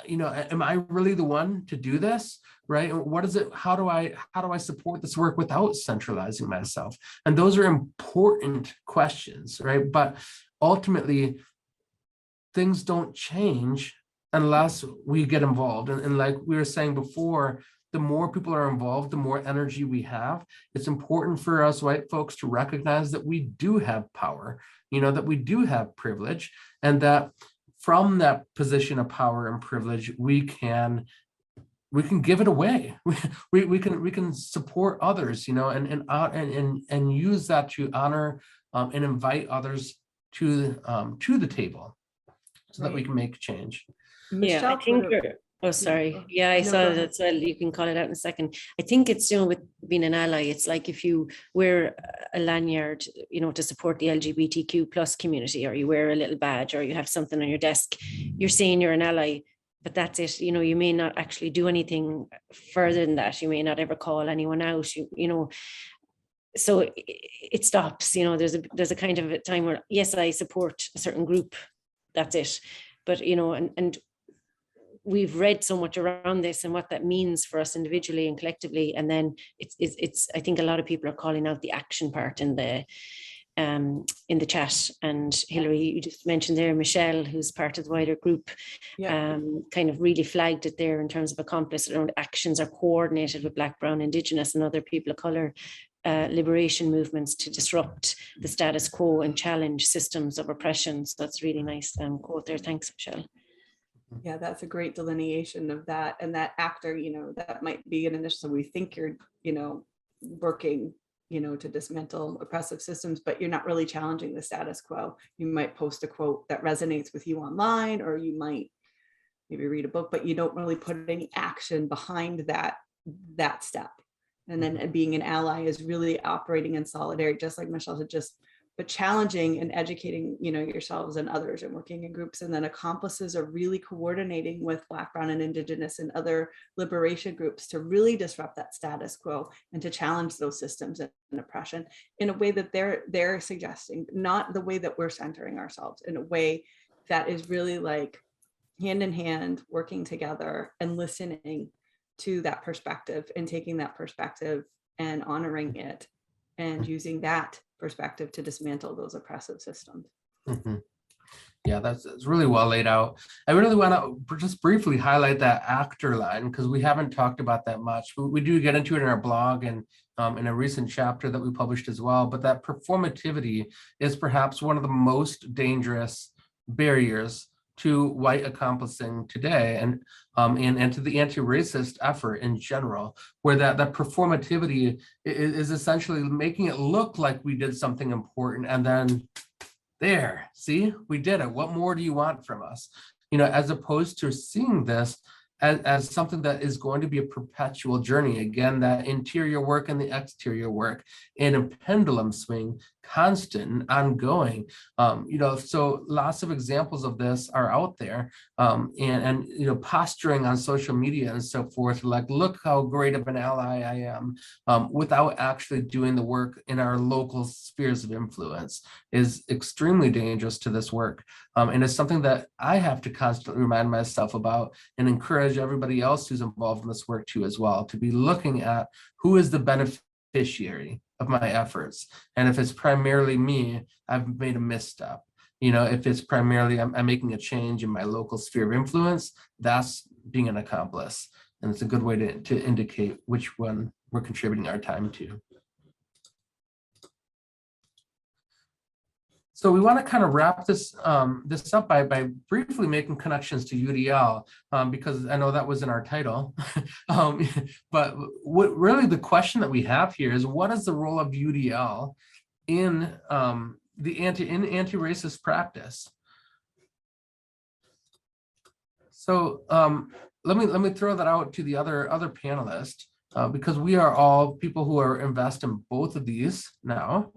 am I really the one to do this? Right? And what is it? How do I support this work without centralizing myself? And those are important questions, right? But ultimately, things don't change unless we get involved. And like we were saying before, the more people are involved, the more energy we have. It's important for us white folks to recognize that we do have power, that we do have privilege, and that from that position of power and privilege, we can give it away. We can support others, and use that to honor and invite others to the table, so that we can make change. Yeah, I think. Oh, sorry. Yeah, I saw that as well. You can call it out in a second. I think it's, with being an ally, it's like if you wear a lanyard, to support the LGBTQ plus community, or you wear a little badge, or you have something on your desk, you're saying you're an ally, but that's it. You may not actually do anything further than that. You may not ever call anyone out, so it stops. There's a kind of a time where, yes, I support a certain group, that's it. But, and we've read so much around this and what that means for us individually and collectively. And then it's I think a lot of people are calling out the action part in the chat. And Hillary, you just mentioned there, Michelle, who's part of the wider group, kind of really flagged it there in terms of accomplice around actions are coordinated with Black, Brown, Indigenous and other people of color liberation movements to disrupt the status quo and challenge systems of oppression. So that's really nice quote there. Thanks, Michelle. Yeah, that's a great delineation of that. And that actor, that might be an initial, we think you're, working, to dismantle oppressive systems, but you're not really challenging the status quo. You might post a quote that resonates with you online, or you might maybe read a book, but you don't really put any action behind that step. And then being an ally is really operating in solidarity, just like Michelle said, but challenging and educating, yourselves and others and working in groups. And then accomplices are really coordinating with Black, Brown, and Indigenous and other liberation groups to really disrupt that status quo and to challenge those systems and oppression in a way that they're suggesting, not the way that we're centering ourselves, in a way that is really like hand in hand, working together and listening to that perspective and taking that perspective and honoring it and using that perspective to dismantle those oppressive systems. Mm-hmm. Yeah, that's really well laid out. I really want to just briefly highlight that actor line, because we haven't talked about that much. We do get into it in our blog and in a recent chapter that we published as well. But that performativity is perhaps one of the most dangerous barriers to white accomplishing today, and to the anti-racist effort in general, where that performativity is essentially making it look like we did something important, and then there, see, we did it. What more do you want from us? As opposed to seeing this as something that is going to be a perpetual journey. Again, that interior work and the exterior work in a pendulum swing, constant and ongoing. So lots of examples of this are out there, and posturing on social media and so forth, like, look how great of an ally I am, without actually doing the work in our local spheres of influence, is extremely dangerous to this work. And it's something that I have to constantly remind myself about and encourage everybody else who's involved in this work too as well, to be looking at who is the beneficiary of my efforts. And if it's primarily me, I've made a misstep. If it's primarily I'm making a change in my local sphere of influence, that's being an accomplice. And it's a good way to indicate which one we're contributing our time to. So we want to kind of wrap this up by briefly making connections to UDL, because I know that was in our title. But what really the question that we have here is, what is the role of UDL in anti-racist practice? So let me throw that out to the other panelists, because we are all people who are invested in both of these now.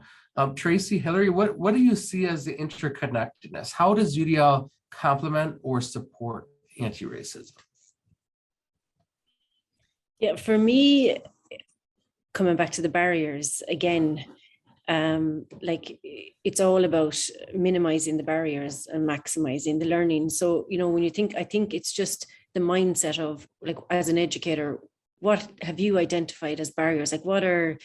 Tracy, Hillary, what do you see as the interconnectedness? How does UDL complement or support anti-racism? Yeah, for me, coming back to the barriers again, like, it's all about minimizing the barriers and maximizing the learning. So, when you think, I think it's just the mindset of, like, as an educator, what have you identified as barriers? Like, what are,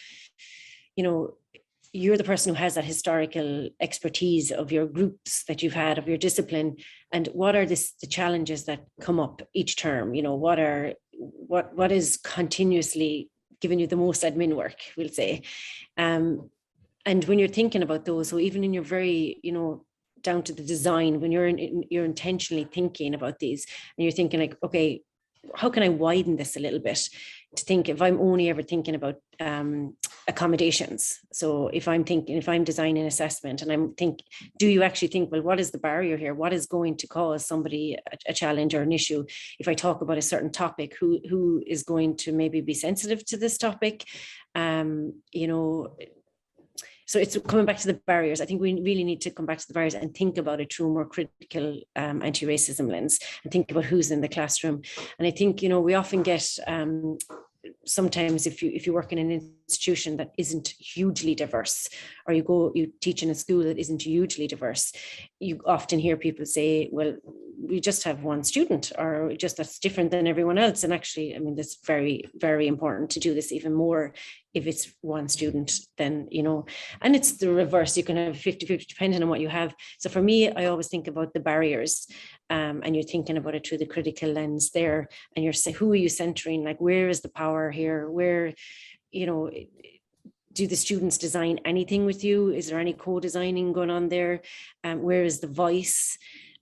you're the person who has that historical expertise of your groups that you've had, of your discipline, and what are the challenges that come up each term? What is continuously giving you the most admin work, we'll say. And when you're thinking about those, so even in your very, down to the design, when you're intentionally thinking about these, and you're thinking like, okay, how can I widen this a little bit to think, if I'm only ever thinking about accommodations. So if I'm designing assessment and I'm thinking, do you actually think, well, what is the barrier here? What is going to cause somebody a challenge or an issue? If I talk about a certain topic, who is going to maybe be sensitive to this topic? So it's coming back to the barriers. I think we really need to come back to the barriers and think about it through a more critical anti-racism lens, and think about who's in the classroom. And I think, we often get, sometimes if you work in an institution that isn't hugely diverse, or you teach in a school that isn't hugely diverse, you often hear people say, well, we just have one student, or just that's different than everyone else. And actually, I mean, that's very, very important to do this even more if it's one student, then, and it's the reverse. You can have 50-50 depending on what you have. So for me, I always think about the barriers, and you're thinking about it through the critical lens there, and you're saying, who are you centering? Like, where is the power here? Where, do the students design anything with you? Is there any co-designing going on there? Where is the voice?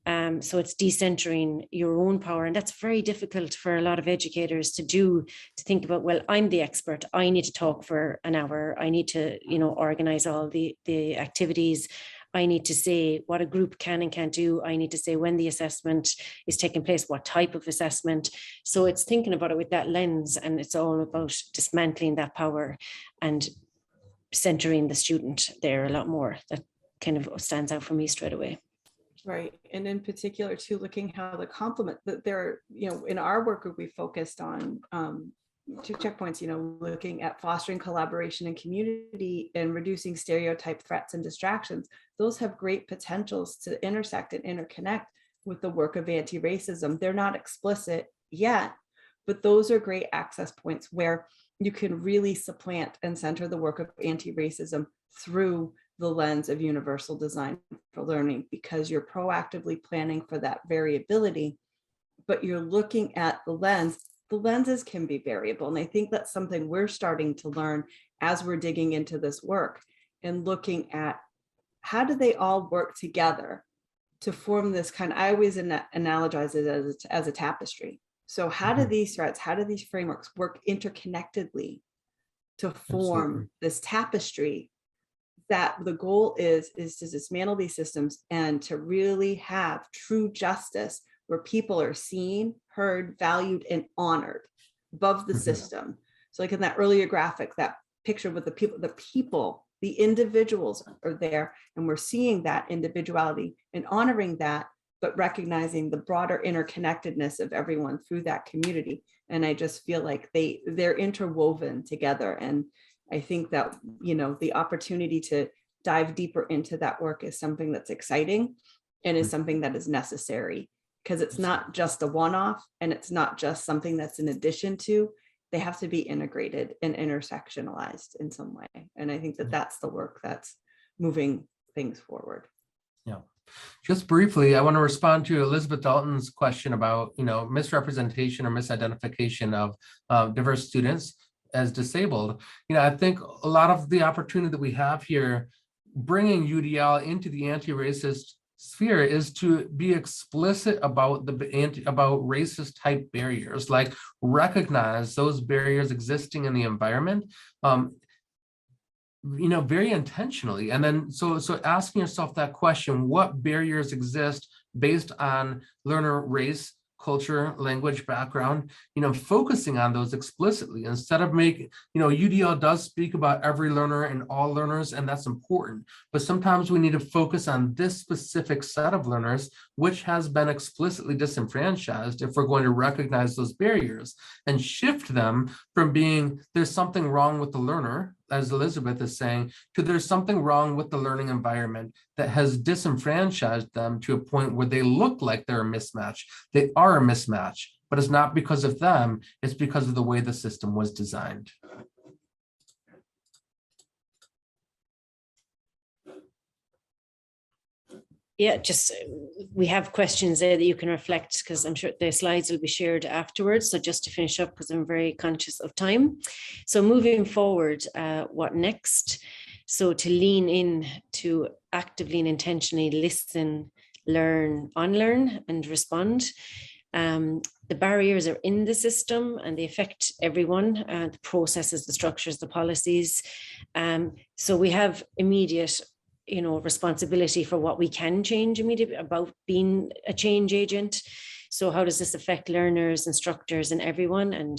So it's decentering your own power. And that's very difficult for a lot of educators to do, to think about, well, I'm the expert. I need to talk for an hour. I need to, organize all the activities. I need to say what a group can and can't do. I need to say when the assessment is taking place, what type of assessment. So it's thinking about it with that lens, and it's all about dismantling that power and centering the student there a lot more. That kind of stands out for me straight away. Right. And in particular, too, looking how the complement that there, in our work group, we focused on 2 checkpoints, looking at fostering collaboration and community and reducing stereotype threats and distractions. Those have great potentials to intersect and interconnect with the work of anti-racism. They're not explicit yet, but those are great access points where you can really supplant and center the work of anti-racism through the lens of universal design for learning, because you're proactively planning for that variability, but you're looking at the lens. The lenses can be variable. And I think that's something we're starting to learn as we're digging into this work and looking at how do they all work together to form this kind of, I always analogize it as a tapestry. So how do these threats, how do these frameworks work interconnectedly to form this tapestry that the goal is to dismantle these systems and to really have true justice where people are seen, heard, valued, and honored above the system. So like in that earlier graphic, that picture with the individuals are there, and we're seeing that individuality and honoring that, but recognizing the broader interconnectedness of everyone through that community. And I just feel like they're interwoven together. And I think that, the opportunity to dive deeper into that work is something that's exciting and is something that is necessary, because it's not just a one-off and it's not just something that's in addition to. They have to be integrated and intersectionalized in some way. And I think that that's the work that's moving things forward. Yeah. Just briefly, I want to respond to Elizabeth Dalton's question about, misrepresentation or misidentification of diverse students as disabled. I think a lot of the opportunity that we have here, bringing UDL into the anti-racist sphere, is to be explicit about about racist type barriers, like recognize those barriers existing in the environment, very intentionally. And then so asking yourself that question, what barriers exist based on learner race, culture, language, background, focusing on those explicitly instead of making, UDL does speak about every learner and all learners, and that's important. But sometimes we need to focus on this specific set of learners, which has been explicitly disenfranchised, if we're going to recognize those barriers and shift them from being there's something wrong with the learner, as Elizabeth is saying, to there's something wrong with the learning environment that has disenfranchised them to a point where they look like they're a mismatch. They are a mismatch, but it's not because of them, it's because of the way the system was designed. Yeah, just we have questions there that you can reflect, because I'm sure the slides will be shared afterwards. So just to finish up, because I'm very conscious of time. So moving forward, what next? So to lean in, to actively and intentionally listen, learn, unlearn, and respond. The barriers are in the system and they affect everyone, the processes, the structures, the policies. So we have immediate responsibility for what we can change immediately, about being a change agent. So how does this affect learners, instructors, and everyone? And,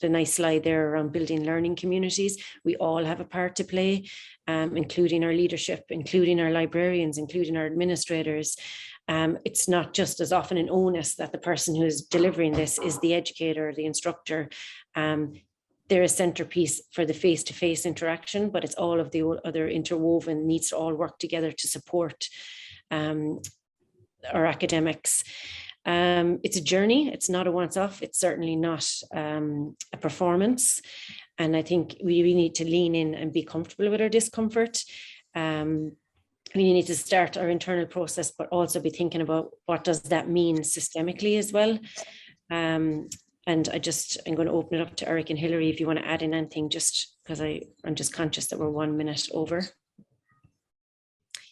the nice slide there around building learning communities. We all have a part to play, including our leadership, including our librarians, including our administrators. It's not just as often an onus that the person who is delivering this is the educator, the instructor. They're a centerpiece for the face-to-face interaction, but it's all of the other interwoven, needs to all work together to support our academics. It's a journey. It's not a once-off. It's certainly not a performance. And I think we need to lean in and be comfortable with our discomfort. We need to start our internal process, but also be thinking about what does that mean systemically as well. And I'm going to open it up to Eric and Hilary if you want to add in anything, just because I'm just conscious that we're 1 minute over.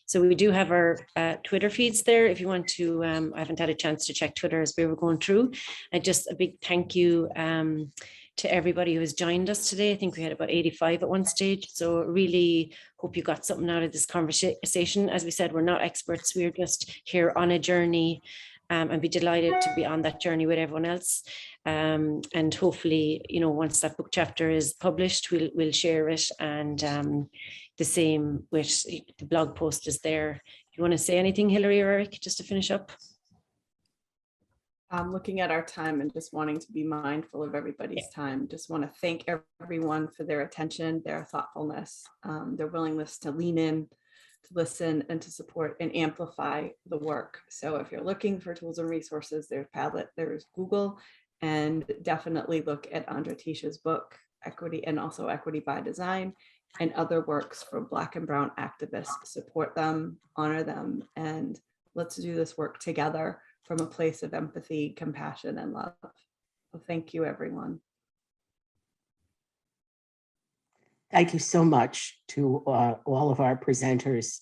So we do have our Twitter feeds there. If you want to, I haven't had a chance to check Twitter as we were going through. And just a big thank you to everybody who has joined us today. I think we had about 85 at one stage. So really hope you got something out of this conversation. As we said, we're not experts. We're just here on a journey, and be delighted to be on that journey with everyone else. And hopefully, you know, once that book chapter is published, we'll share it. And the same with the blog post is there. You want to say anything, Hilary or Eric, just to finish up? Looking at our time and just wanting to be mindful of everybody's time. Just want to thank everyone for their attention, their thoughtfulness, their willingness to lean in, to listen, and to support and amplify the work. So if you're looking for tools and resources, there's Padlet, there's Google, and definitely look at Andratesha's book, Equity, and also Equity by Design, and other works from Black and Brown activists. Support them, honor them, and let's do this work together from a place of empathy, compassion, and love. So thank you, everyone. Thank you so much to all of our presenters.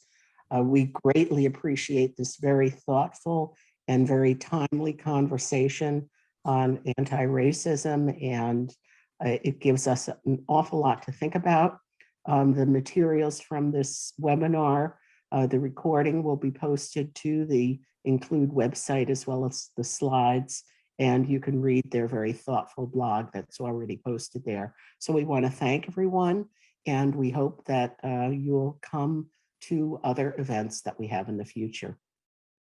We greatly appreciate this very thoughtful and very timely conversation on anti-racism, and it gives us an awful lot to think about. The materials from this webinar, the recording will be posted to the Include website as well as the slides, and you can read their very thoughtful blog that's already posted there. So we want to thank everyone, and we hope that you'll come to other events that we have in the future.